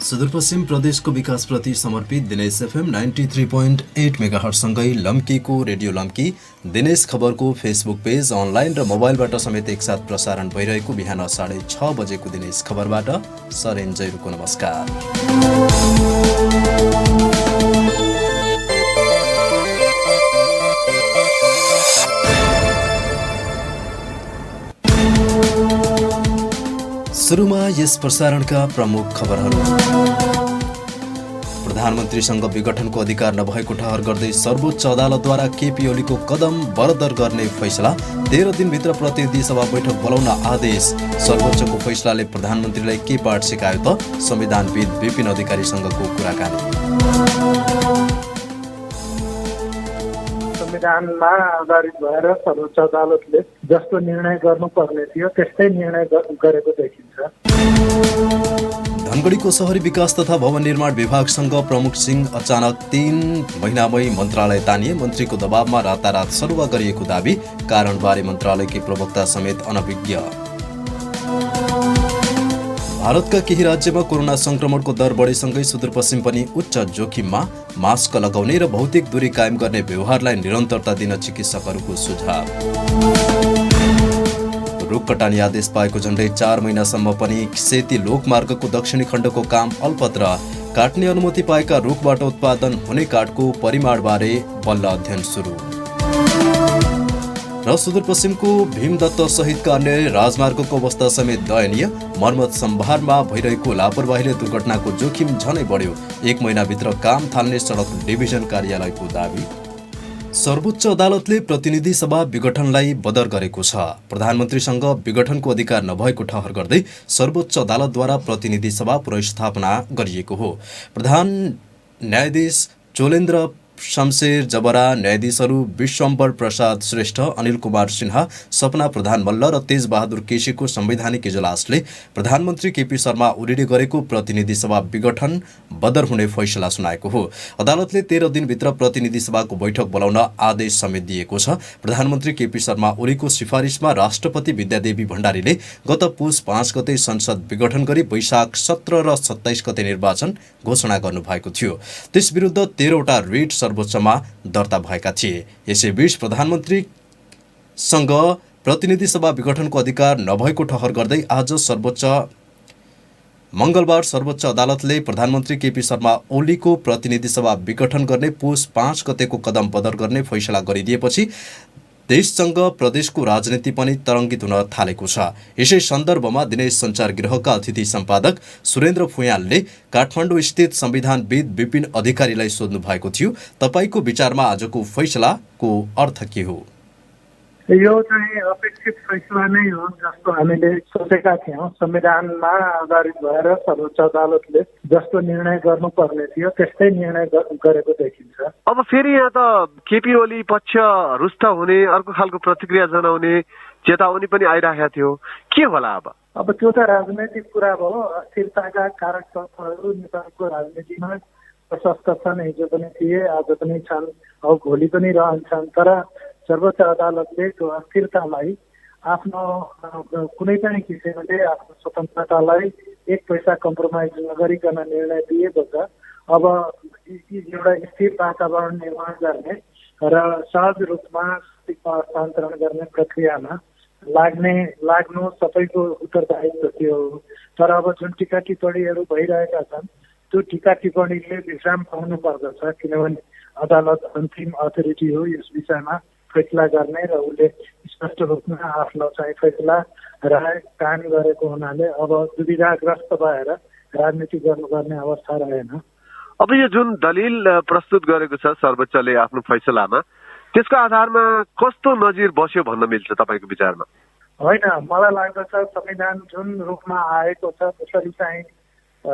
सुदूरपश्चिम प्रदेशको विकासप्रति समर्पित Dinesh FM 93.8 मेगाहर्टसँगै लम्कीको radio लम्की दिनेश खबरको फेसबुक पेज अनलाइन र मोबाइलबाट समेत एकसाथ प्रसारण भइरहेको बिहान 6:30 बजेको दिनेश खबरबाट सरेन जैरुको नमस्कार। सुरुमा यस प्रसारणका प्रमुख खबरहरू। प्रधानमन्त्रीसँग विघटनको अधिकार नभएको ठहर गर्दै सर्वोच्च अदालतद्वारा केपी ओलीको कदम बरदर गर्ने फैसला। 13 दिनभित्र प्रतिनिधि सभा बैठक बोलाउन आदेश। सर्वोच्चको फैसलाले प्रधानमन्त्रीलाई के पाठ सिकायो त? संविधानविद विपिन अधिकारीसँगको कुराकानी। संविधानमा आधारित भएर सर्वोच्च अदालतले जस्तो निर्णय गर्नुपर्ने थियो त्यस्तै निर्णय गरेको देखिन्छ। धनगढीको शहरी विकास तथा भवन निर्माण विभागसँग प्रमुख सिंह अचानक 3 महिनामै मन्त्रालय तानिए। मन्त्रीको दबावमा रातारात सरुवा गरिएको दावी। कारणबारे मन्त्रालयकी प्रवक्ता समेत अनभिज्ञ। भारतका केही राज्यमा कोरोना संक्रमणको दर बढेसँगै सुदूरपश्चिम पनि उच्च जोखिममा। मास्क लगाउने र भौतिक दूरी कायम गर्ने व्यवहारलाई निरन्तरता दिन चिकित्सकहरूको सुझाव। रुख कटानी आदेश पाएको झण्डै 4 महिनासम्म पनि सेती लोकमार्गको दक्षिणी खण्डको काम अल्पत्र। काट्ने अनुमति पाएका रुखबाट उत्पादन हुने काठको परिमाणबारे बल्ल अध्ययन सुरु। र सुदूरपश्चिमको भीमदत्त सहितका अन्य राजमार्गको अवस्था समेत दयनीय। मर्मत सम्भारमा भइरहेको लापरवाहीले दुर्घटनाको जोखिम झनै बढ्यो। 1 महिनाभित्र काम थाल्ने सडक डिभिजन कार्यालयको दावी। सर्वोच्च अदालतले प्रतिनिधि सभा विघटनलाई बदर गरेको छ। प्रधानमन्त्रीसँग विघटनको अधिकार नभएको ठहर गर्दै सर्वोच्च अदालतद्वारा प्रतिनिधि सभा पुनर्स्थापना गरिएको हो। प्रधान न्यायाधीश चोलेन्द्र शमशेर जबरा, न्यायाधीशहरू विश्वम्बर प्रसाद श्रेष्ठ, अनिल कुमार सिन्हा, सपना प्रधान मल्ल र तेज बहादुर केसीको संवैधानिक इजलासले प्रधानमन्त्री केपी शर्मा ओलीले गरेको प्रतिनिधि सभा विघटन बदर हुने फैसला सुनाएको हो। अदालतले 13 दिनभित्र प्रतिनिधि सभाको बैठक बोलाउन आदेश समेत दिएको छ। प्रधानमन्त्री केपी शर्मा ओलीको सिफारिसमा राष्ट्रपति विद्यादेवी भण्डारीले गत पुस 5 गते संसद विघटन गरी वैशाख 17 र 27 गते निर्वाचन घोषणा गर्नुभएको थियो। त्यसविरुद्ध 13 वटा रिट सर्वोच्चमा दर्ता भएका थिए। यसैबीच प्रधानमन्त्रीसँग प्रतिनिधि सभा विघटनको अधिकार नभएको ठहर गर्दै आज मंगलबार सर्वोच्च अदालतले प्रधानमन्त्री केपी शर्मा ओलीको प्रतिनिधि सभा विघटन गर्ने पुस 5 गतेको कदम बदर गर्ने फैसला गरिदिएपछि देशसँग प्रदेशको राजनीति पनि तरङ्गित हुन थालेको छ। यसै सन्दर्भमा दिनेश सञ्चार गृहका अतिथि सम्पादक सुरेन्द्र फुयालले काठमाडौँ स्थित संविधानविद विपिन अधिकारीलाई सोध्नु भएको थियो। तपाईको विचारमा आजको फैसलाको अर्थ के हो? यो चाहिँ अपेक्षित फैसला नै हो जस्तो हामीले सोचेका थियौँ। संविधानमा आधारित भएर सर्वोच्च अदालतले जस्तो निर्णय गर्नुपर्ने थियो त्यस्तै निर्णय गरेको देखिन्छ। अब फेरि यहाँ त केपी ओली पक्ष रुष्ट हुने, अर्को खालको प्रतिक्रिया जनाउने चेतावनी पनि आइरहेको थियो। के होला अब त्यो त राजनैतिक कुरा भयो। अस्थिरताका कारक तत्त्वहरू नेपालको राजनीतिमा प्रशस्त छन्। हिजो पनि थिए, आज पनि छन्, अब भोलि पनि रहन्छन्। तर सर्वोच्च अदालतले त्यो अस्थिरतालाई आफ्नो कुनै पनि किसिमले आफ्नो स्वतन्त्रतालाई एक पैसा कम्प्रोमाइज नगरिकन निर्णय दिएको छ। अब एउटा स्थिर वातावरण निर्माण गर्ने र सहज रूपमा हस्तान्तरण गर्ने प्रक्रियामा लाग्नु सबैको उत्तरदायित्व थियो। तर अब जुन टिका टिप्पणीहरू भइरहेका छन् त्यो टिका टिप्पणीले विश्राम पाउनु पर्दछ, किनभने अदालत अन्तिम अथोरिटी हो यस विषयमा फैसला गर्ने र उसले स्पष्ट रूपमा आफ्नो चाहिँ फैसला राय कायम गरेको हुनाले अब दुविधाग्रस्त भएर राजनीति गर्नुपर्ने अवस्था रहेन। अब यो जुन दलिल प्रस्तुत गरेको छ सर्वोच्चले आफ्नो फैसलामा, त्यसको आधारमा कस्तो नजिर बस्यो भन्न मिल्छ तपाईँको विचारमा? होइन, मलाई लाग्दछ संविधान जुन रूपमा आएको छ त्यसरी चाहिँ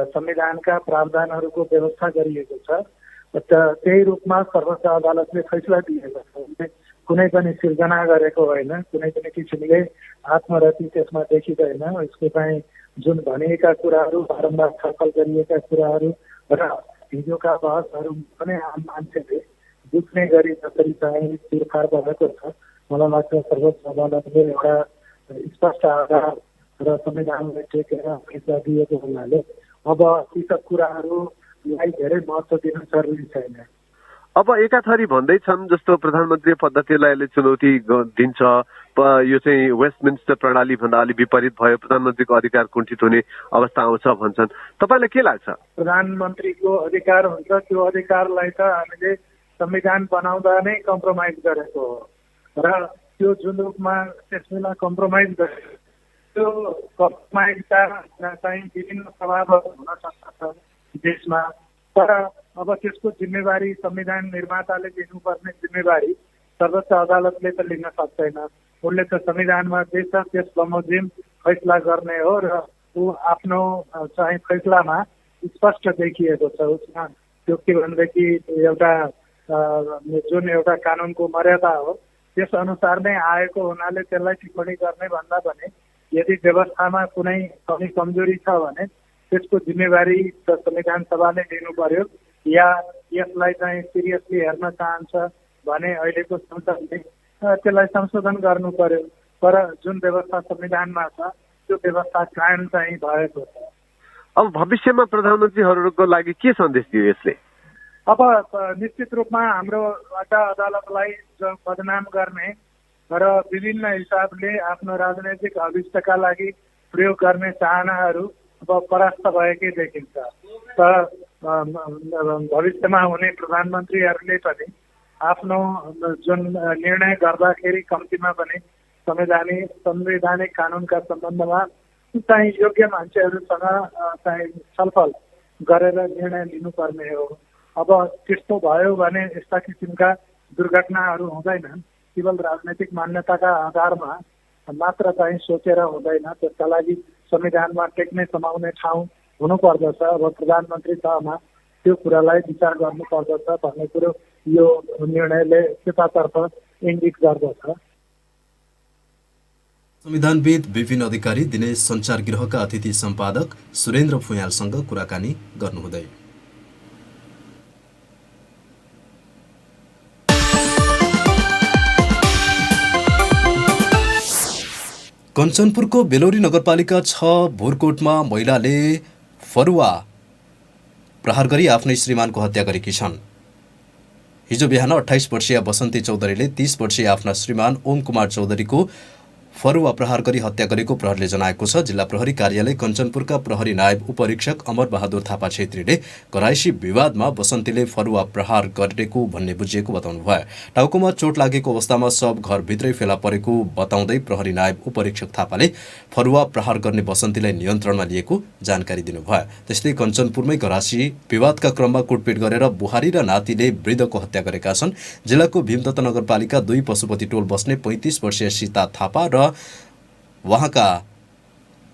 संविधानका प्रावधानहरूको व्यवस्था गरिएको छ त्यही रूपमा सर्वोच्च अदालतले फैसला दिएको छ। कुनै पनि सिर्जना गरेको होइन, कुनै पनि किसिमले आत्मरति त्यसमा देखिँदैन। यसको चाहिँ जुन भनिएका कुराहरू, बारम्बार छलफल गरिएका कुराहरू र हिजोका बहसहरू पनि आम मान्छेले बुझ्ने गरी जसरी चाहिँ तिरफार भएको छ, मलाई लाग्छ सर्वोच्च अदालतले एउटा स्पष्ट आधार र संविधानलाई टेकेर फैसला दिएको हुनाले अब ती सब कुराहरूलाई धेरै महत्त्व दिन जरुरी छैन। अब एकाथरी भन्दैछन् जस्तो प्रधानमन्त्री पद्धतिलाई अहिले चुनौती दिन्छ, यो चाहिँ वेस्टमिन्स्टर प्रणाली भन्दा अलि विपरीत भयो, प्रधानमन्त्रीको अधिकार कुण्ठित हुने अवस्था आउँछ भन्छन्। तपाईँलाई के लाग्छ? प्रधानमन्त्रीको अधिकार हुन्छ, त्यो अधिकारलाई त हामीले संविधान बनाउँदा नै कम्प्रोमाइज गरेको हो र त्यो जुन रूपमा त्यसमा कम्प्रोमाइज गरेको त्यो कम्प्रोमाइजका चाहिँ विभिन्न प्रभावहरू हुन सक्छ देशमा, तर अब त्यसको जिम्मेवारी संविधान निर्माताले लिनुपर्ने जिम्मेवारी सर्वोच्च अदालतले त लिन सक्दैन। उनले त संविधानमा जे छ त्यस बमोजिम फैसला गर्ने हो र ऊ आफ्नो चाहिँ फैसलामा स्पष्ट देखिएको छ। उसमा त्यो के भनेदेखि एउटा जुन एउटा कानुनको मर्यादा हो त्यस अनुसार नै आएको हुनाले त्यसलाई टिप्पणी गर्ने भन्दा पनि यदि व्यवस्थामा कुनै कमी कमजोरी छ भने त्यसको जिम्मेवारी त संविधान सभाले लिनु पर्यो, या यसलाई चाहिँ सिरियसली हेर्न चाहन्छ भने अहिलेको संसदले त्यसलाई संशोधन गर्नु पर्यो। तर जुन व्यवस्था संविधानमा छ त्यो व्यवस्था कायम चाहिँ भएको छ। अब भविष्यमा प्रधानमन्त्रीहरूको लागि के सन्देश दियो यसले? अब निश्चित रूपमा हाम्रो अदालतलाई बदनाम गर्ने र विभिन्न हिसाबले आफ्नो राजनैतिक अभिष्टका लागि प्रयोग गर्ने चाहनाहरू अब परास्त भएकै देखिन्छ। तर भविष्यमा हुने प्रधानमन्त्रीहरूले पनि आफ्नो जुन निर्णय गर्दाखेरि कम्तीमा पनि संवैधानिक कानुनका सम्बन्धमा चाहिँ योग्य मान्छेहरूसँग चाहिँ छलफल गरेर निर्णय लिनुपर्ने हो। अब त्यस्तो भयो भने यस्ता किसिमका दुर्घटनाहरू हुँदैनन्। केवल राजनैतिक मान्यताका आधारमा मात्र चाहिँ सोचेर हुँदैन, त्यसका लागि संविधानमा टेक्ने समाउने ठाउँ हुनुपर्दछ। अब प्रधानमन्त्री तहमा त्यो कुरालाई विचार गर्नुपर्दछ भन्ने कुरो यो निर्णयले त्यतातर्फ इङ्गित गर्दछ। संविधानविद विपिन अधिकारी दिनेश सञ्चार गृहका अतिथि सम्पादक सुरेन्द्र फुयालसँग कुराकानी गर्नुहुँदै। कञ्चनपुरको बेलोरी नगरपालिका 6 भुरकोटमा महिलाले फरुवा प्रहार गरी आफ्नै श्रीमानको हत्या गरेकी छन्। हिजो बिहान 28 वर्षीय बसन्ती चौधरीले 30 वर्षीय आफ्ना श्रीमान ओम कुमार चौधरीको फरुवा प्रहार गरी हत्या गरेको प्रहरीले जनाएको छ। जिल्ला प्रहरी कार्यालय कञ्चनपुरका प्रहरी नायब उपरीक्षक अमर बहादुर थापा छेत्रीले घराइसी विवादमा बसन्तीले फरुवा प्रहार गरेको भन्ने बुझिएको बताउनुभयो। टाउकोमा चोट लागेको अवस्थामा शव घरभित्रै फेला परेको बताउँदै प्रहरी नायब उपरीक्षक थापाले फरुवा प्रहार गर्ने बसन्तीलाई नियन्त्रणमा लिएको जानकारी दिनुभयो। त्यस्तै कञ्चनपुरमै घराइसी विवादका क्रममा कुटपिट गरेर बुहारी र नातिले वृद्धको हत्या गरेका छन्। जिल्लाको भीमदत्त नगरपालिका 2 पशुपति टोल बस्ने 35 वर्षीय सीता थापा र उहाँका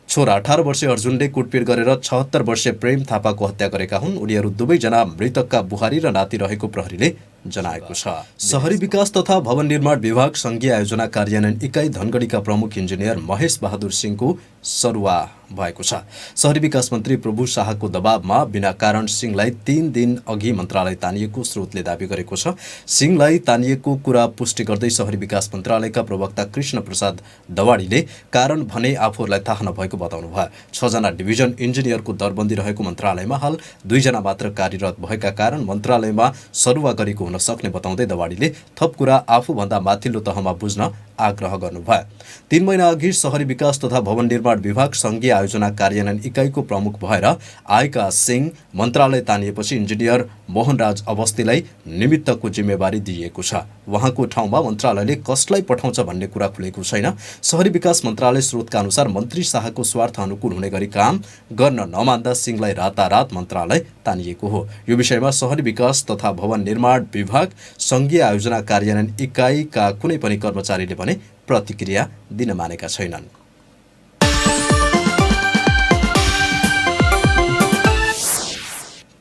छोरा 18 वर्षीय अर्जुनले कुटपिट गरेर 76 वर्षीय प्रेम थापाको हत्या गरेका हुन्। उनीहरू दुवैजना मृतकका बुहारी र नाति रहेको प्रहरीले जनाएको छ। शहरी विकास तथा भवन निर्माण विभाग संघीय आयोजना कार्यान्वयन इकाइ धनगढीका प्रमुख इन्जिनियर महेश बहादुर सिंहको सरुवा भएको छ। शहरी विकास मन्त्री प्रभु शाहको दबावमा बिना कारण सिंहलाई 3 दिन अघि मन्त्रालय तानिएको स्रोतले दावी गरेको छ। सिंहलाई तानिएको कुरा पुष्टि गर्दै शहरी विकास मन्त्रालयका प्रवक्ता कृष्ण प्रसाद दवाडीले कारण भने आफूहरूलाई थाहा नभएको बताउनुभयो। 6 जना डिभिजन इन्जिनियरको दरबन्दी रहेको मन्त्रालयमा हाल 2 जना मात्र कार्यरत भएका कारण मन्त्रालयमा सरुवा गरेको हुन सक्ने बताउँदै दवाडीले थप कुरा आफूभन्दा माथिल्लो तहमा बुझ्न आग्रह गर्नुभयो। 3 महिना अघि शहरी विकास तथा भवन निर्माण विभाग संघीय आयोजना कार्यान्वयन इकाइको प्रमुख भएर आएका सिंह मन्त्रालय तानिएपछि इन्जिनियर मोहनराज अवस्थीलाई निमित्तको जिम्मेवारी दिइएको छ। उहाँको ठाउँमा मन्त्रालयले कसलाई पठाउँछ भन्ने कुरा खुलेको छैन। शहरी विकास मन्त्रालय स्रोतका अनुसार मन्त्री शाहको स्वार्थ अनुकूल हुने गरी काम गर्न नमान्दा सिंहलाई रातारात मन्त्रालय तानिएको हो। यो विषयमा शहरी विकास तथा भवन निर्माण विभाग संघीय आयोजना कार्यान्वयन इकाइका कुनै पनि कर्मचारीले भने प्रतिक्रिया दिन मानेका छैनन्।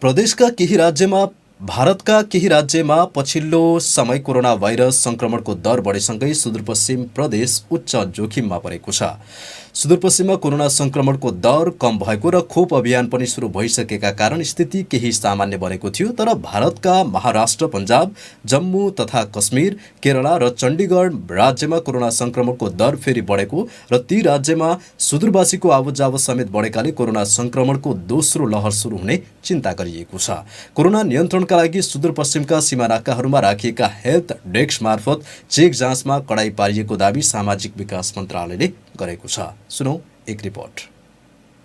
प्रदेशका केही राज्यमा भारतका केही राज्यमा पछिल्लो समय कोरोना भाइरस संक्रमणको दर बढेसँगै सुदूरपश्चिम प्रदेश उच्च जोखिममा परेको छ। सुदूरपश्चिममा कोरोना संक्रमणको दर कम भएको र खोप अभियान पनि सुरु भइसकेका कारण स्थिति केही सामान्य बनेको थियो, तर भारतका महाराष्ट्र, पञ्जाब, जम्मू तथा कश्मीर, केरला र चण्डीगढ राज्यमा कोरोना संक्रमणको दर फेरि बढेको र ती राज्यमा सुदूरवासीको आवतजावत समेत बढेकाले कोरोना संक्रमणको दोस्रो लहर सुरु हुने चिन्ता गरिएको छ। कोरोना नियन्त्रणका लागि सुदूरपश्चिमका सीमानाकाहरूमा राखिएका हेल्थ डेस्क मार्फत चेक जाँचमा कडाई पारिएको दावी सामाजिक विकास मन्त्रालयले गरेको छ। सुनौ एक रिपोर्ट।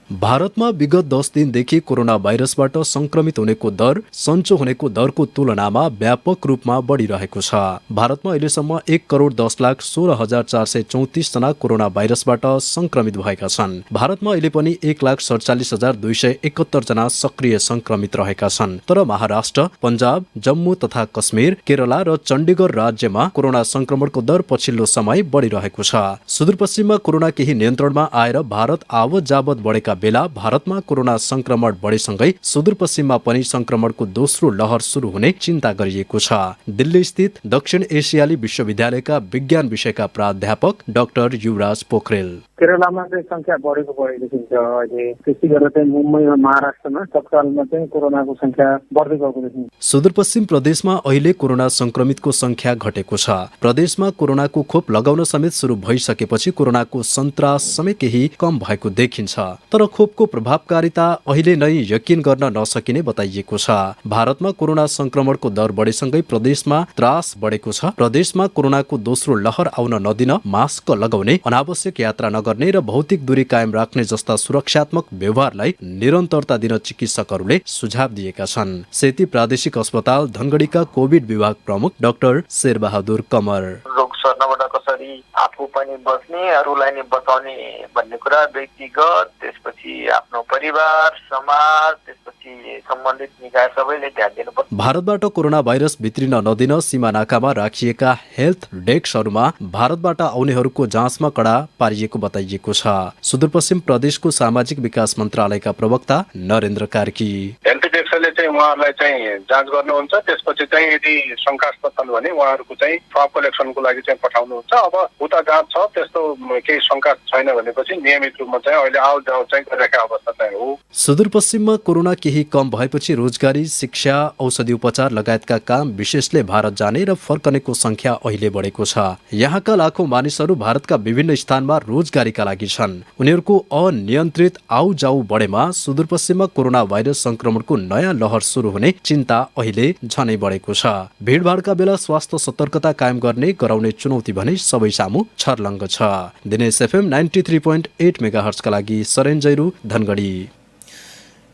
भारतमा विगत 10 दिनदेखि कोरोना भाइरसबाट संक्रमित हुनेको दर सञ्चो हुनेको दरको तुलनामा व्यापक रूपमा बढिरहेको छ। भारतमा अहिलेसम्म 1,10,16,434 जना कोरोना भाइरसबाट संक्रमित भएका छन्। भारतमा अहिले पनि 1,47,271 जना सक्रिय संक्रमित रहेका छन्। तर महाराष्ट्र, पञ्जाब, जम्मू तथा कश्मीर, केरला र चण्डीगढ राज्यमा कोरोना संक्रमणको दर पछिल्लो समय बढिरहेको छ। सुदूरपश्चिममा कोरोना केही नियन्त्रणमा आएर भारत आवत जावत बढेका बेला भारतमा कोरोना संक्रमण बढेसँगै सुदूरपश्चिममा पनि संक्रमणको दोस्रो लहर सुरु हुने चिन्ता गरिएको छ। दिल्ली स्थित दक्षिण एसियाली विश्वविद्यालयका विज्ञान विषयका प्राध्यापक डाक्टर युवराज पोखरेल। केरलामा चाहिँ संख्या बढेको देखिन्छ अहिले। त्यसै गरेर चाहिँ मुम्बई र महाराष्ट्रमा तत्कालमा चाहिँ कोरोनाको संख्या बढ्दै गएको देखिन्छ। सुदूरपश्चिम प्रदेशमा अहिले कोरोना संक्रमितको संख्या घटेको छ। प्रदेशमा कोरोनाको खोप लगाउन समेत सुरु भइसकेपछि कोरोनाको सन्तास समेत केही कम भएको देखिन्छ। तर खोपको प्रभावकारिता अहिले नै यकिन गर्न नसकिने बताइएको छ। भारतमा कोरोना संक्रमणको दर बढेसँगै प्रदेशमा त्रास बढेको छ। प्रदेशमा कोरोनाको दोस्रो लहर आउन नदिन मास्क लगाउने, अनावश्यक यात्रा नगर्ने र भौतिक दूरी कायम राख्ने जस्ता सुरक्षात्मक व्यवहारलाई निरन्तरता दिन चिकित्सकहरूले सुझाव दिएका छन्। सेती प्रादेशिक अस्पताल धनगढीका कोभिड विभाग प्रमुख डाक्टर शेरबहादुर कमर। रोग सर्नबाट कसरी आफू पनि बच्ने, अरूलाई नि बचाउने भन्ने कुरा व्यक्तिगत, त्यसपछि आफ्नो परिवार, समाज, त्यसपछि सम्बन्धित निकाय सबैले ध्यान दिनुपर्छ। भारतबाट कोरोना भाइरस भित्रिन नदिन सीमा नाकामा राखिएका हेल्थ डेस्कहरूमा भारतबाट आउनेहरूको जाँचमा कडा पारिएको बताइएको छ। सुदूरपश्चिम प्रदेशको सामाजिक विकास मन्त्रालयका प्रवक्ता नरेन्द्र कार्की। हेल्थ डेस्कले चाहिँ उहाँहरूलाई चाहिँ जाँच गर्नुहुन्छ, त्यसपछि चाहिँ यदि शंकास्पद छन् भने उहाँहरूको चाहिँ स्वाब कलेक्सनको लागि चाहिँ पठाउनुहुन्छ। अब उता जाँच छ, त्यस्तो केही शंका छैन भनेपछि नियमित रूपमा चाहिँ अहिले आउट जाउट चाहिँ गरिरहेको अवस्था चाहिँ हो। सुदूरपश्चिममा कोरोना केही कम भएपछि रोजगारी, शिक्षा, औषधि उपचार लगायतका काम विशेषले भारत जाने र फर्कनेको संख्या अहिले बढेको छ। यहाँका लाखौं मानिसहरू भारतका विभिन्न स्थानमा रोजगारीका लागि छन्। उनीहरूको अनियन्त्रित आउ जाउ बढेमा सुदूरपश्चिममा कोरोना भाइरस संक्रमणको नयाँ लहर सुरु हुने चिन्ता अहिले झनै बढेको छ। भीडभाडका बेला स्वास्थ्य सतर्कता कायम गर्ने गराउने चुनौती भने सबै सामु छर्लङ्ग छ। दिनेश FM 93.8 मेगाहर्जका लागि सरेन जैरू, धनगढी।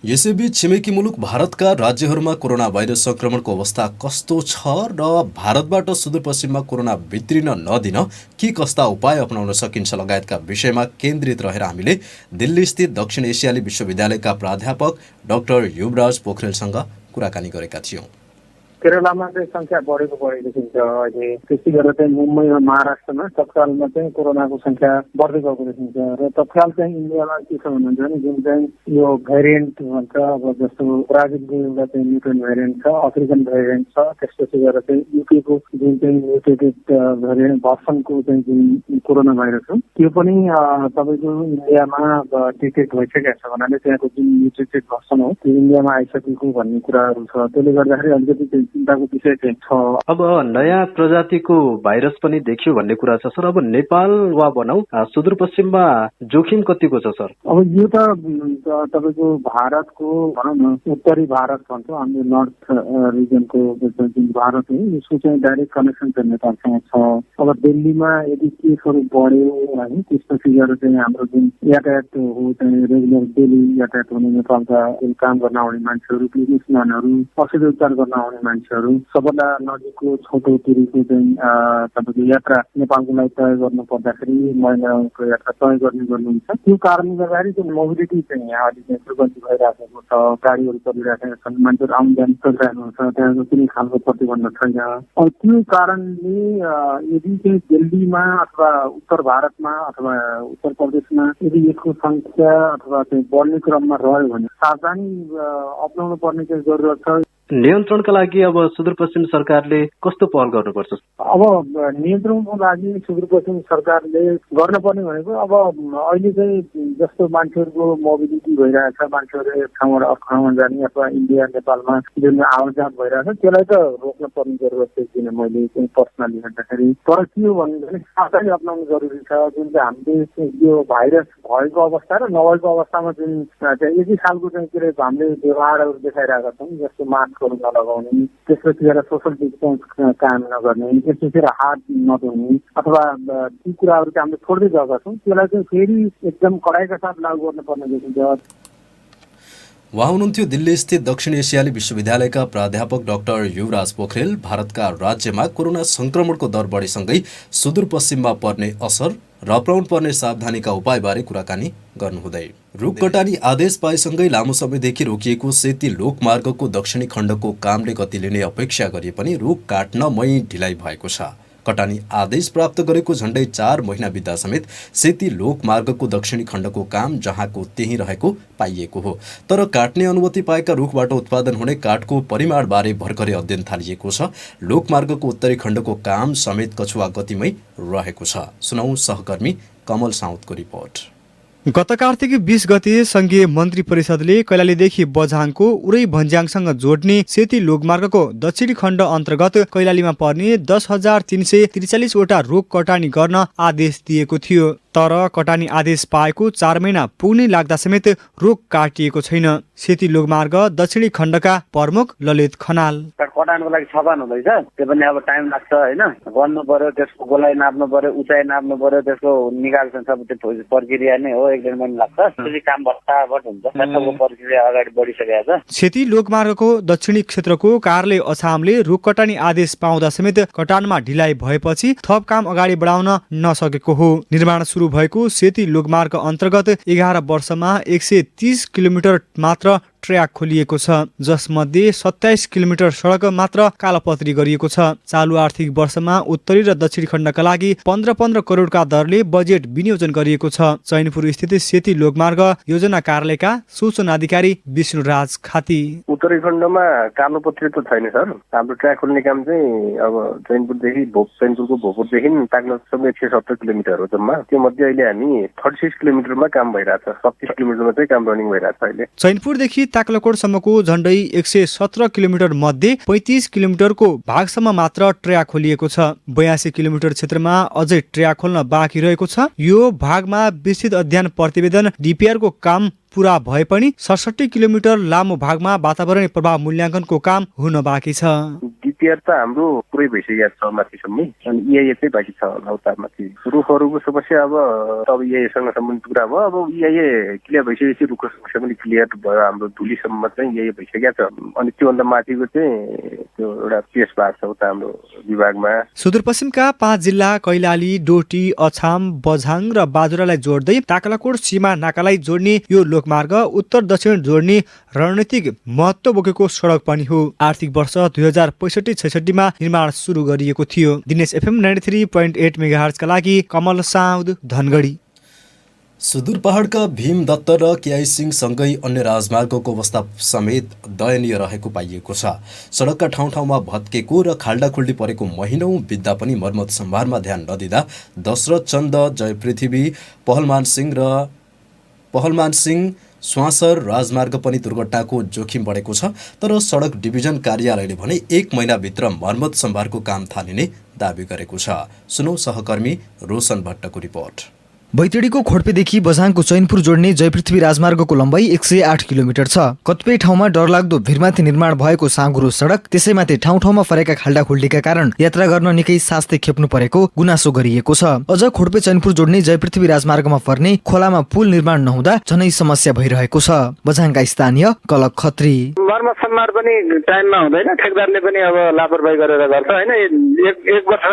यसैबीच छिमेकी मुलुक भारतका राज्यहरूमा कोरोना भाइरस संक्रमणको अवस्था कस्तो छ र भारतबाट सुदूरपश्चिममा कोरोना भित्रिन नदिन के कस्ता उपाय अपनाउन सकिन्छ लगायतका विषयमा केन्द्रित रहेर हामीले दिल्ली स्थित दक्षिण एसियाली विश्वविद्यालयका प्राध्यापक डाक्टर युवराज पोखरेलसँग कुराकानी गरेका थियौं। केरलामा चाहिँ संख्या बढेको देखिन्छ अहिले। त्यसै गरेर चाहिँ मुम्बई र महाराष्ट्रमा तत्कालमा चाहिँ कोरोनाको संख्या बढ्दै गएको देखिन्छ र तत्काल चाहिँ इन्डियामा के छ भन्नुहुन्छ भने जुन चाहिँ यो भेरिएन्ट भन्छ, अब जस्तो ब्राजिलको एउटा चाहिँ म्युटेन्ट भेरिएन्ट छ, अफ्रिकन भेरिएन्ट छ, त्यसपछि गएर चाहिँ युकेको जुन चाहिँ म्युटेटेड भेरिएन्ट भर्सनको चाहिँ जुन कोरोना भाइरस हो त्यो पनि तपाईँको इन्डियामा डिटेक्ट भइसकेको छ भन्नाले त्यहाँको जुन म्युटेटेड भर्सन हो त्यो इन्डियामा आइसकेको भन्ने कुराहरू छ। त्यसले गर्दाखेरि अलिकति चिन्ताको विषय चाहिँ छ। अब नयाँ प्रजातिको भाइरस पनि देखियो भन्ने कुरा छ सर। अब नेपाल वा भनौँ सुदूरपश्चिममा जोखिम कतिको छ सर? अब यो त तपाईँको भारतको भनौँ न उत्तरी भारत भन्छ, हाम्रो नर्थ रिजनको जुन भारत हो यसको चाहिँ डाइरेक्ट कनेक्सन चाहिँ नेपालसँग छ। अब दिल्लीमा यदि केसहरू बढ्यो है त्यसपछि गएर चाहिँ हाम्रो जुन यातायात हो चाहिँ रेगुलर डेली यातायात हुने नेपालका काम गर्न आउने मान्छेहरू, बिजनेसम्यानहरू, औषधि उपचार गर्न आउने मान्छेहरू सबभन्दा नजिकको छोटो दूरीको चाहिँ तपाईँको यात्रा नेपालको लागि तय गर्नु पर्दाखेरि महिनाको यात्रा तय गर्नुहुन्छ। त्यो कारणले गर्दाखेरि त्यो मोबिलिटी चाहिँ यहाँ अलिक दुर्गन्धी भइराखेको छ। गाडीहरू चलिरहेका छन्, मान्छेहरू आउन जान गरिरहेको छ, त्यहाँको कुनै खालको प्रतिबन्ध छैन। अब त्यो कारणले यदि चाहिँ दिल्लीमा अथवा उत्तर भारतमा अथवा उत्तर प्रदेशमा यदि यसको संख्या अथवा चाहिँ बढ्ने क्रममा रह्यो भने सावधानी अप्नाउनु पर्ने चाहिँ जरुरत छ। नियन्त्रणका लागि अब सुदूरपश्चिम सरकारले कस्तो पहल गर्नुपर्छ? अब नियन्त्रणको लागि सुदूरपश्चिम सरकारले गर्नुपर्ने भनेको अब अहिले चाहिँ जस्तो मान्छेहरूको मोबिलिटी भइरहेछ, मान्छेहरू एक ठाउँबाट अर्को ठाउँमा जाने अथवा इन्डिया नेपालमा जुन आवतजात भइरहेछ त्यसलाई त रोक्न पर्ने जरुरत चाहिँ किन मैले चाहिँ पर्सनली हेर्दाखेरि। तर के हो भने सावधानी अप्नाउनु जरुरी छ। जुन चाहिँ हामीले यो भाइरस भएको अवस्था र नभएको अवस्थामा जुन यति खालको चाहिँ के अरे हामीले व्यवहारहरू देखाइरहेका छौँ, जस्तो मास्कहरू नलगाउने, त्यसपछि सोसल डिस्टेन्स कायम नगर्ने, त्यसपछि हात नधुने अथवा ती कुराहरू चाहिँ हामीले छोड्दै गएका छौँ, त्यसलाई चाहिँ फेरि एकदम कडाइका साथ लागू गर्नुपर्ने देखिन्छ। उहाँ हुनुहुन्थ्यो दिल्ली स्थित दक्षिण एसियाली विश्वविद्यालयका प्राध्यापक डाक्टर युवराज पोखरेल। भारतका राज्यमा कोरोना संक्रमणको दर बढेसँगै सुदूरपश्चिममा पर्ने असर र अपनाउनु पर्ने सावधानीका उपायबारे कुराकानी गर्नुहुँदै। रुख कटानी आदेश पाएसँगै लामो समयदेखि रोकिएको सेती लोकमार्गको दक्षिणी खण्डको कामले गति लिने अपेक्षा गरिए पनि रुख काट्नमै ढिलाइ भएको छ। कटानी आदेश प्राप्त गरेको झण्डै 4 महिना बित्दा समेत सेती लोकमार्गको दक्षिणी खण्डको काम जहाँको त्यही रहेको पाइएको हो। तर काट्ने अनुमति पाएका रुखबाट उत्पादन हुने काठको परिमाणबारे भर्खरै अध्ययन थालिएको छ। लोकमार्गको उत्तरी खण्डको काम समेत कछुवा गतिमै रहेको छ। सुनौ सहकर्मी कमल साउदको रिपोर्ट। गत कार्तिक 20 गते संघीय मन्त्री परिषदले कैलालीदेखि बझाङको उरै भन्ज्याङसँग जोड्ने सेती लोकमार्गको दक्षिणी खण्ड अन्तर्गत कैलालीमा पर्ने 10,343 वटा रुख कटानी गर्न आदेश दिएको थियो। तर कटानी आदेश पाएको 4 महिना पुग्नै लाग्दा समेत रुख काटिएको छैन। सेती लोकमार्ग दक्षिणी खण्डका प्रमुख ललित खनाल। कटानको लागि छपान हुँदैछ, त्यो पनि अब टाइम लाग्छ हैन, गर्नु पर्यो, त्यसको गोलाइ नाप्नु पर्यो, उचाइ नाप्नु पर्यो, त्यसको निकाल्छ सब त्यो प्रक्रिया नै हो, 1-1.5 महिना लाग्छ। त्यसै काम फटाफट हुन्छ, सबको प्रक्रिया अगाडि बढिसकेको छ। सेती लोकमार्गको दक्षिणी क्षेत्रको कार्यालय अछामले रुख कटानी आदेश पाउँदा समेत कटानमा ढिलाइ भएपछि थप काम अगाडि बढाउन नसकेको हो। निर्माण सुरु भएको सेती लोकमार्ग अन्तर्गत 11 वर्षमा 130 किलोमिटर मात्र ट्र्याक खोलिएको छ, जसमध्ये 27 किलोमिटर सडक मात्र कालोपत्री गरिएको छ। चालु आर्थिक वर्षमा उत्तरी र दक्षिणी खण्डका लागि 15 करोडका दरले बजेट विनियोजन गरिएको छ। चैनपुर स्थित सेती लोकमार्ग योजना कार्यालयका सूचना अधिकारी विष्णुराज खाती। उत्तरी खण्डमा कालोपत्री त छैन सर। हाम्रो ट्र्याक खोल्ने काम चाहिँ अब चैनपुरको भोपुरदेखि ताक्लोकसम्म 170 किलोमिटर हो जम्मा। त्यो मध्ये अहिले हामी 36 किलोमिटरमा काम भइरहेछ, 37 किलोमिटरमा चाहिँ काम रनिङ भइरहेछ अहिले। चैनपुरदेखि ताक्लोकोटसम्मको झण्डै 117 किलोमिटर मध्ये 35 किलोमिटरको भागसम्म मात्र ट्र्याक खोलिएको छ। 82 किलोमिटर क्षेत्रमा अझै ट्र्याक खोल्न बाँकी रहेको छ। यो भागमा विस्तृत अध्ययन प्रतिवेदन DPR को काम पूरा भए पनि 67 किलोमिटर लामो भागमा वातावरणीय प्रभाव मूल्याङ्कनको काम हुन बाँकी छ। DPR त हाम्रो पुरै भइसकेको छ माथिसम्म, अनि EIA चाहिँ बाँकी छ उता माथि। रुखहरूको समस्या अब EIA-सँग सम्बन्धित कुरा भयो। अब EIA क्लियर भइसकेपछि रुखको समस्या पनि क्लियर भयो। हाम्रो धुलीसम्म चाहिँ EIA भइसकेको छ, अनि त्योभन्दा माथिको चाहिँ त्यो एउटा पेस भएको छ उता हाम्रो विभागमा। सुदूरपश्चिमका 5 जिल्ला कैलाली, डोटी, अछाम, बझाङ र बाजुरालाई जोड्दै ताक्लाकोट सीमा नाकालाई जोड्ने यो लोकमार्ग उत्तर दक्षिण जोड्ने रणनीतिक महत्त्व बोकेको सडक पनि हो। आर्थिक वर्ष 2065-66 मा निर्माण सुरु गरिएको थियो। दिनेश FM 93.8 मेगाहर्ज का लागि कमल साउद, धनगढी। सुदूर पहाडका भीमदत्त र KI सिंह सँगै अन्य राजमार्गको अवस्था समेत दयनीय रहेको पाइएको छ। सडकका ठाउँ ठाउँमा भत्केको र खाल्डाखुल्डी परेको महिनौं बित्दा पनि मर्मत सम्भारमा ध्यान नदिँदा दशरथ चन्द, जयपृथ्वी, पहलमान सिंह स्वासर राजमार्ग पनि दुर्घटनाको जोखिम बढेको छ। तर सडक डिभिजन कार्यालयले भने 1 महिनाभित्र मर्मत सम्भारको काम थालिने दावी गरेको छ। सुनौ सहकर्मी रोशन भट्टको रिपोर्ट। बैतडीको खोडपेदेखि बझाङको चैनपुर जोड्ने जयपृथ्वी राजमार्गको लम्बाइ 108 किलोमिटर छ। कतिपय ठाउँमा डरलाग्दो भिरमाथि निर्माण भएको साँघुरो सडक, त्यसैमाथि ठाउँ ठाउँमा फरेका खाल्डाखुल्डीका कारण यात्रा गर्न निकै सास्ते खेप्नु परेको गुनासो गरिएको छ। अझ खोडपे चैनपुर जोड्ने जयपृथ्वी राजमार्गमा पर्ने खोलामा पुल निर्माण नहुँदा झनै समस्या भइरहेको छ। बझाङका स्थानीय कलक खत्री। मर्मत सम्मार पनि टाइममा हुँदैन, ठेकदारले पनि अब लापरवाही गरेर गर्छ हैन। एक वर्ष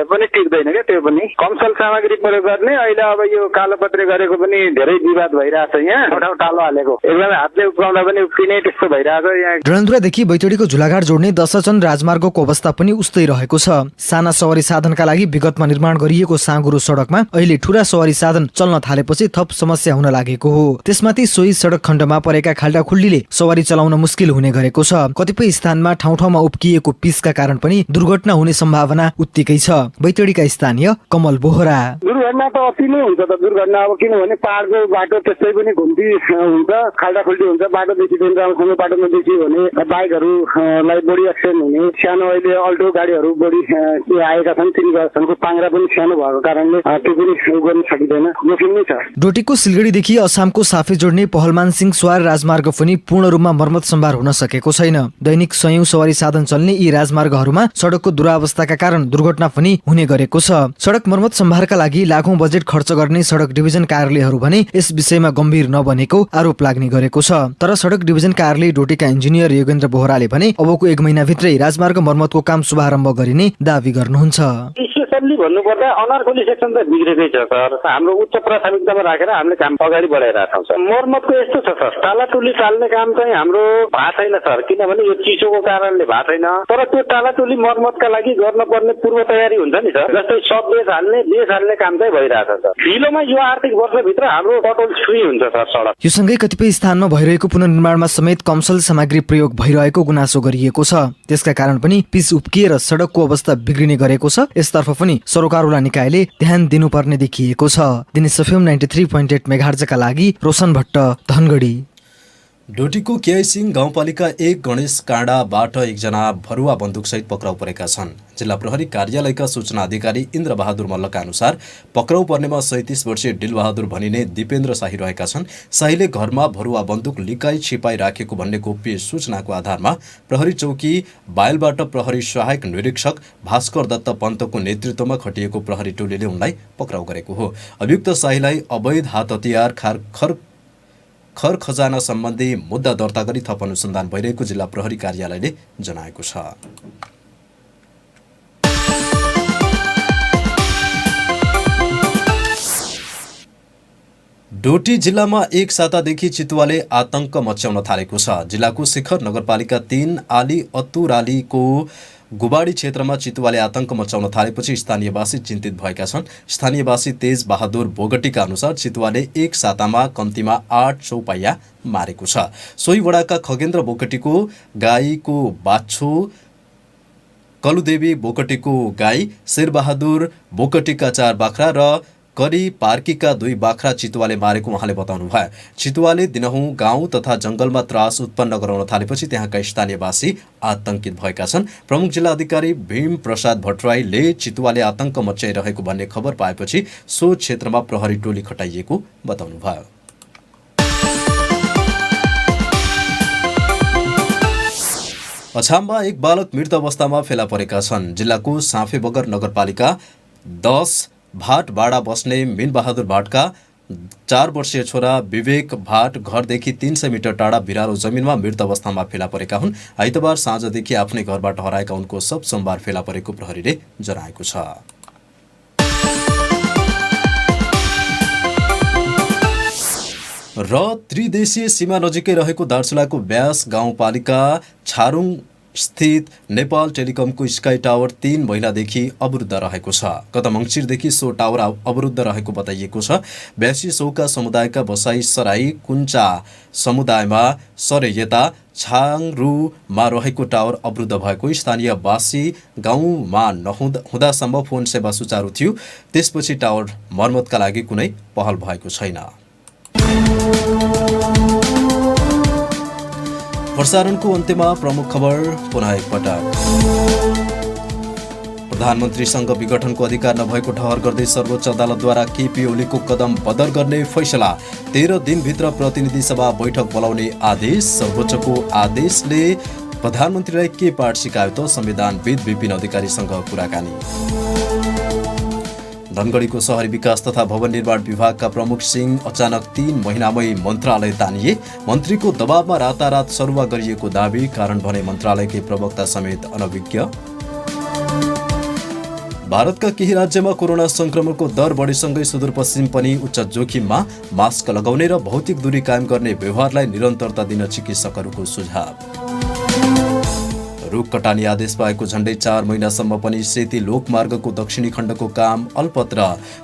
पनि टिक्दैन के, त्यो पनि कमसल सामग्री प्रयोग गर्ने। अहिले अब यो कालोपत्री गरेको पनि धेरै विवाद भइरहेछ। यहाँ ठाउँ टालो हालेको एकदमै हातले उक्राउँदा पनि उक्किने त्यस्तो भइरहेको। यहाँ डडेलधुरादेखि बैतडीको झुलाघाट जोड्ने दशरथचन्द राजमार्गको अवस्था पनि उस्तै रहेको छ। साना सवारी साधनका लागि विगतमा निर्माण गरिएको साँघुरो सडकमा अहिले ठूला सवारी साधन चल्न थालेपछि थप समस्या हुन लागेको हो। त्यसमाथि सोही सडक खण्डमा परेका खाल्डाखुल्डीले सवारी चलाउन मुस्किल हुने हुने गरेको छ। कतिपय स्थानमा ठाउँ ठाउँमा उब्किएको पिचका कारण पनि दुर्घटना हुने सम्भावना उत्तिकै छ। बैतडीका स्थानीय कमल बोहरा, दुर्घटना त अति नै हुन्छ त दुर्घटना, अब किनभने पहाडको बाटो त्यसै पनि घुम्ती हुन्छ, खाल्डाखुल्टी हुन्छ, बाटो देखिँदैन, राम्रोसँग बाटो नदेखियो भने बाइकहरूलाई बढी एक्सिडेन्ट हुने, सानो अहिले अल्टो गाडीहरू बढी आएका छन्, तिनीहरूको पाङ्रा पनि सानो भएको कारणले त्यो पनि गर्न सकिँदैन, जोखिम नै छ। डोटीको सिलगढीदेखि असमको साफे जोड्ने पहलमान सिंह स्वार राजमार्ग पनि पूर्ण रूपमा मर्मत सम्भार हुन सकेको छैन। दैनिक सयौं सवारी साधन चल्ने यी राजमार्गहरूमा सडकको दुरावस्थाका कारण दुर्घटना पनि हुने गरेको छ। सडक मर्मत सम्भारका लागि लाखौं बजेट खर्च गर्ने सडक डिभिजन कार्यालयहरू भने यस विषयमा गम्भीर नबनेको आरोप लाग्ने गरेको छ। तर सडक डिभिजन कार्यालय डोटीका इन्जिनियर योगेन्द्र बोहराले भने अबको 1 महिनाभित्रै राजमार्ग मर्मतको काम शुभारम्भ गरिने दावी गर्नुहुन्छ। भन्नुपर्दा अनारकोली सेक्सन त बिग्रेकै छ सर, हाम्रो उच्च प्राथमिकतामा राखेर हामीले काम अगाडि बढाइरहेका छौँ। मर्मतको यस्तो छ सर, टालाटोली टाल्ने काम चाहिँ हाम्रो भएको छैन सर, किनभने यो चिसोको कारणले भएको छैन। तर त्यो टालाटोली मर्मतका लागि गर्नुपर्ने पूर्व तयारी हुन्छ नि सर, जस्तै सब बेस हाल्ने काम चाहिँ भइरहेको छ। ढिलोमा यो आर्थिक वर्षभित्र हाम्रो टोटल फ्री हुन्छ सर सडक। यो सँगै कतिपय स्थानमा भइरहेको पुनर्निर्माणमा समेत कमसल सामग्री प्रयोग भइरहेको गुनासो गरिएको छ। त्यसका कारण पनि पिच उब्किएर सडकको अवस्था बिग्रिने गरेको छ। यसतर्फ पनि सरोकारवाला निकायले ध्यान दिनुपर्ने देखिएको छ। दिनेश एफएम 93.8 मेगाहर्जका लागि रोशन भट्ट, धनगढी। डोटीको केआइसिङ गाउँपालिका 1 गणेश काँडाबाट एकजना भरुवा बन्दुकसहित पक्राउ परेका छन्। जिल्ला प्रहरी कार्यालयका सूचना अधिकारी इन्द्र बहादुर मल्लका अनुसार पक्राउ पर्नेमा 37 वर्षीय डिलबहादुर भनिने दिपेन्द्र शाही रहेका छन्। शाहीले घरमा भरुवा बन्दुक लिकाई छिपाई राखेको भन्ने गोप्य सूचनाको आधारमा प्रहरी चौकी बायलबाट प्रहरी सहायक निरीक्षक भास्कर दत्त पन्तको नेतृत्वमा खटिएको प्रहरी टोलीले उनलाई पक्राउ गरेको हो। अभियुक्त शाहीलाई अवैध हात हतियार खर खजाना सम्बन्धी मुद्दा दर्ता गरी थप अनुसन्धान भइरहेको जिल्ला प्रहरी कार्यालयले जनाएको छ। डोटी जिल्लामा एक सातादेखि चितुवाले आतंक मच्याउन थालेको छ। जिल्लाको शिखर नगरपालिका 3 आली अतुरालीको गुबाडी क्षेत्रमा चितुवाले आतंक मचाउन थालेपछि स्थानीयवासी चिन्तित भएका छन्। स्थानीयवासी तेज बहादुर बोगटीका अनुसार चितुवाले एक सातामा कम्तीमा 8 चौपाइया मारेको छ। सोही वडाका खगेन्द्र बोगटीको गाईको बाछो, कलुदेवी बोगटीको गाई, शेरबहादुर बोगटीका 4 बाख्रा र करी पार्कीका 2 बाख्रा चितुवाले मारेको उहाँले बताउनुभयो। चितुवाले दिनहुँ गाउँ तथा जंगलमा त्रास उत्पन्न गराउन थालेपछि त्यहाँका स्थानीयवासी आतंकित भएका छन्। प्रमुख जिल्ला अधिकारी भीम प्रसाद भट्टराईले चितुवाले आतंक मचाइरहेको भन्ने खबर पाएपछि सो क्षेत्रमा प्रहरी टोली खटाइएको बताउनुभयो। अछाममा एक बालक मृत अवस्थामा फेला परेका छन्। जिल्लाको साँफेबगर नगरपालिका 10 भाटबाडा बस्ने मिनबहादुर भाटका 4 वर्षीय छोरा विवेक भाट घरदेखि 300 मिटर टाढा बिरालो जमिनमा मृत अवस्थामा फेला परेका हुन्। आइतबार साँझदेखि आफ्नै घरबाट हराएका उनको शव सोमबार फेला परेको प्रहरीले जनाएको छ। र त्रिदेशीय सीमा नजिकै रहेको दार्चुलाको ब्यास गाउँपालिका छारुङ स्थित नेपाल टेलिकमको स्काई टावर 3 महिनादेखि अवरुद्ध रहेको छ। गत मङ्सिरदेखि सो टावर अवरुद्ध रहेको बताइएको छ। ब्यासी सौका समुदायका बसाई सराई कुञ्चा समुदायमा सरयता छाङरुमा रहेको टावर अवरुद्ध भएको स्थानीयवासी गाउँमा नहुँदासम्म फोन सेवा सुचारू थियो। त्यसपछि टावर मर्मतका लागि कुनै पहल भएको छैन। प्रसारणको अन्त्यमा प्रमुख खबर पुनः एकपटक। प्रधानमन्त्रीसँग विघटनको अधिकार नभएको ठहर गर्दै सर्वोच्च अदालतद्वारा केपी ओलीको कदम बदर गर्ने फैसला। 13 दिनभित्र प्रतिनिधि सभा बैठक बोलाउने आदेश। सर्वोच्चको आदेशले प्रधानमन्त्रीलाई के पाठ सिकायो त? संविधानविद विपिन अधिकारीसँग कुराकानी। धनगढीको शहरी विकास तथा भवन निर्माण विभागका प्रमुख सिंह अचानक 3 महिनामै मन्त्रालय तानिए। मन्त्रीको दबावमा रातारात सरुवा गरिएको दावी। कारण भने मन्त्रालयकै प्रवक्ता समेत अनभिज्ञ। भारतका केही राज्यमा कोरोना संक्रमणको दर बढेसँगै सुदूरपश्चिम पनि उच्च जोखिममा। मास्क लगाउने र भौतिक दूरी कायम गर्ने व्यवहारलाई निरन्तरता दिन चिकित्सकहरूको सुझाव। रुख कटानी आदेश पाएको झण्डै 4 महिनासम्म पनि सेती लोकमार्गको दक्षिणी खण्डको काम अल्पत्र।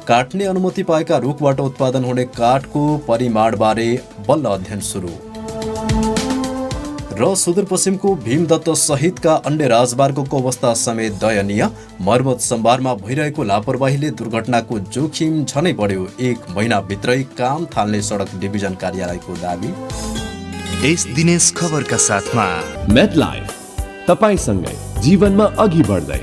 काट्ने अनुमति पाएका रुखबाट उत्पादन हुने काठको परिमाणबारे बल्ल अध्ययन सुरु। र सुदूरपश्चिमको भीमदत्त सहितका अन्य राजमार्गको अवस्था समेत दयनीय। मर्मत सम्भारमा भइरहेको लापरवाहीले दुर्घटनाको जोखिम झनै बढ्यो। 1 महिनाभित्रै काम थाल्ने सडक डिभिजन कार्यालयको दाबी। यस दिनेश खबरका साथमा मेडलाइफ, तपाईसँगै जीवनमा अघि बढ्दै।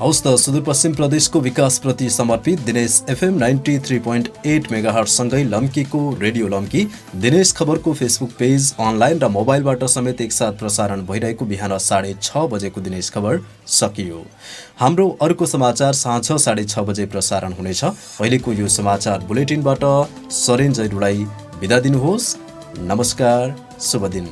हौस् त सुदूरपश्चिम प्रदेशको विकासप्रति समर्पित दिनेश FM 93.8 मेगाहर्ज सँगै लम्कीको रेडियो लम्की दिनेश खबरको फेसबुक पेज, अनलाइन र मोबाइलबाट समेत एकसाथ प्रसारण भइरहेको बिहान 6:30 बजेको दिनेश खबर सकियो। हाम्रो अर्को समाचार साँझ 6:30 बजे प्रसारण हुनेछ। अहिलेको यो समाचार बुलेटिनबाट सरेन जयरुलाई बिदा दिनुहोस्। नमस्कार, शुभ दिन।